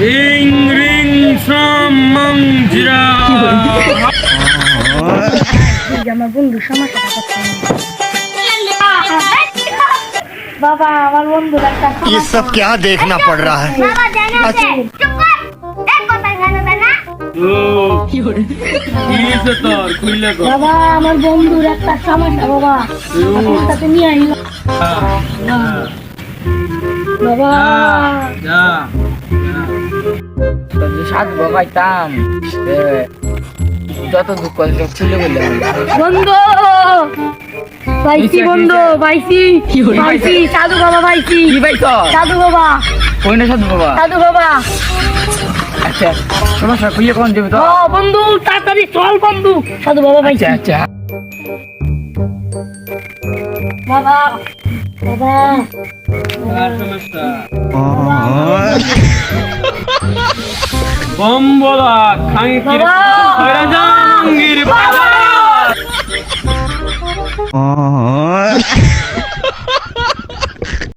Ring ring সামং জিরা আমার বন্ধুর সমস্যাটা করতাম বাবা আমার বন্ধুর একটা ये सब क्या देखना पड़ रहा है বাবা জানো যে চুপ কর এক কথা জানো না ও কি হইছে তোর কইলা কর বাবা আমার বন্ধুর একটা সমস্যা বাবা আপনার সাথে নিয়ে আইলো বাবা যা সাত বাবাইতাম যত দুঃখ সব খুলে বললে বন্ধু পাইছি বন্ধু পাইছি পাইছি সাধু বাবা পাইছি কি ভাই তো সাধু বাবা কই না সাধু বাবা সাধু বাবা আচ্ছা সমস্যা খুলে কোন যাবে তো ও বন্ধু তাড়াতাড়ি চল বন্ধু সাধু বাবা পাইছি আচ্ছা আচ্ছা বাবা বাবা আর সমস্যা বম্বলা খাই কি বাবা! কইরা জাঙ্গির বাবা